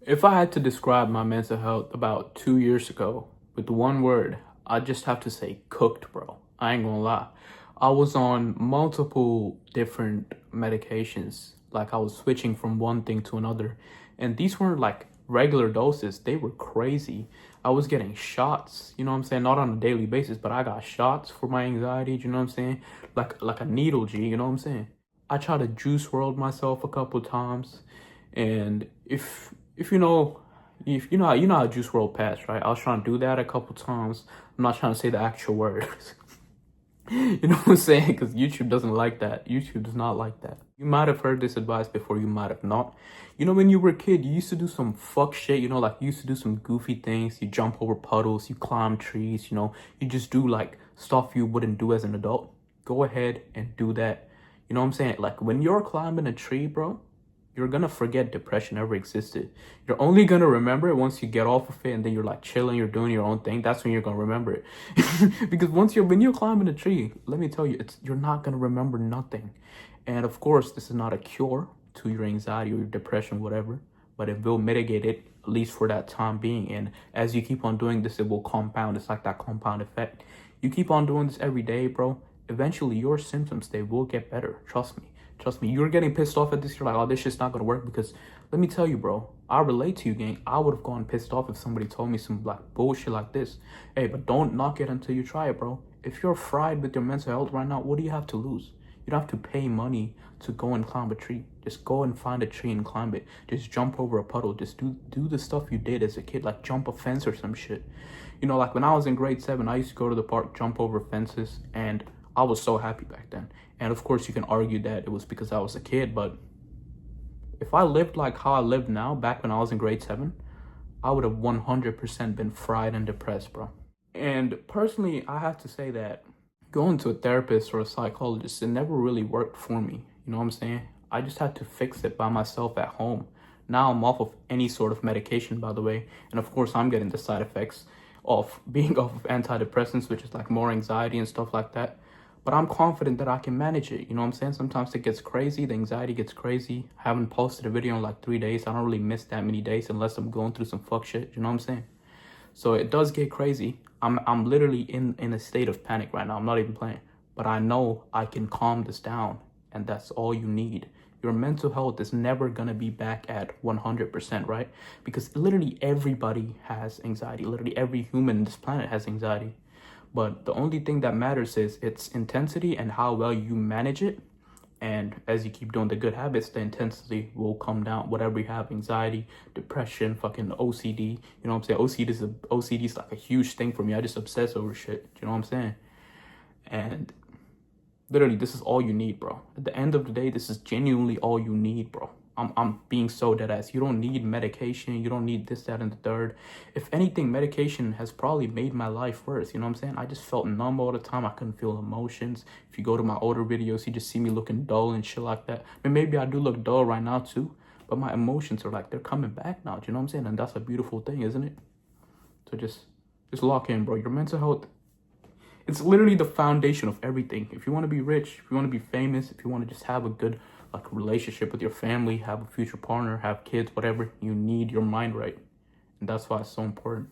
If I had to describe my mental health about 2 years ago with one word, I just have to say cooked, bro. I ain't gonna lie. I was on multiple different medications. Like I was switching from one thing to another. And these weren't like regular doses. They were crazy. I was getting shots, you know what I'm saying? Not on a daily basis, but I got shots for my anxiety, you know what I'm saying? Like a needle, G, you know what I'm saying? I tried to juice world myself a couple times. And if you know you know how Juice World passed, right? I was trying to do that a couple times. I'm not trying to say the actual words. You know what I'm saying? Because YouTube doesn't like that. YouTube does not like that. You might have heard this advice before, you might have not. You know, when you were a kid, you used to do some fuck shit, you know, like you used to do some goofy things. You jump over puddles, you climb trees, you know, you just do like stuff you wouldn't do as an adult. Go ahead and do that. You know what I'm saying? Like when you're climbing a tree, bro, you're gonna forget depression ever existed. You're only gonna remember it once you get off of it and then you're like chilling, you're doing your own thing. That's when you're gonna remember it. Because when you're climbing a tree, let me tell you, you're not gonna remember nothing. And of course, this is not a cure to your anxiety or your depression, whatever, but it will mitigate it at least for that time being. And as you keep on doing this, it will compound. It's like that compound effect. You keep on doing this every day, bro. Eventually, your symptoms, they will get better. Trust me. Trust me, you're getting pissed off at this. You're like, oh, this shit's not gonna work. Because let me tell you, bro, I relate to you, gang. I would have gone pissed off if somebody told me some like bullshit like this. Hey, but don't knock it until you try it, bro. If you're fried with your mental health right now, what do you have to lose? You don't have to pay money to go and climb a tree. Just go and find a tree and climb it. Just jump over a puddle. Just do the stuff you did as a kid, like jump a fence or some shit. You know, like when I was in grade 7, I used to go to the park, jump over fences, and I was so happy back then. And of course, you can argue that it was because I was a kid, but if I lived like how I live now, back when I was in grade 7, I would have 100% been fried and depressed, bro. And personally, I have to say that going to a therapist or a psychologist, it never really worked for me. You know what I'm saying? I just had to fix it by myself at home. Now I'm off of any sort of medication, by the way. And of course, I'm getting the side effects of being off of antidepressants, which is like more anxiety and stuff like that. But I'm confident that I can manage it. You know what I'm saying? Sometimes it gets crazy. The anxiety gets crazy. I haven't posted a video in like 3 days. I don't really miss that many days unless I'm going through some fuck shit. You know what I'm saying? So it does get crazy. I'm literally in a state of panic right now. I'm not even playing. But I know I can calm this down. And that's all you need. Your mental health is never going to be back at 100%, right? Because literally everybody has anxiety. Literally every human on this planet has anxiety. But the only thing that matters is its intensity and how well you manage it. And as you keep doing the good habits, the intensity will come down. Whatever you have, anxiety, depression, fucking OCD. You know what I'm saying? OCD is like a huge thing for me. I just obsess over shit. You know what I'm saying? And literally, this is all you need, bro. At the end of the day, this is genuinely all you need, bro. I'm being so dead ass. You don't need medication. You don't need this, that, and the third. If anything, medication has probably made my life worse. You know what I'm saying? I just felt numb all the time. I couldn't feel emotions. If you go to my older videos, you just see me looking dull and shit like that. I mean, maybe I do look dull right now too, but my emotions are like, they're coming back now. Do you know what I'm saying? And that's a beautiful thing, isn't it? So just lock in, bro. Your mental health, it's literally the foundation of everything. If you want to be rich, if you want to be famous, if you want to just have a good like relationship with your family, have a future partner, have kids, whatever, you need your mind right. And that's why it's so important.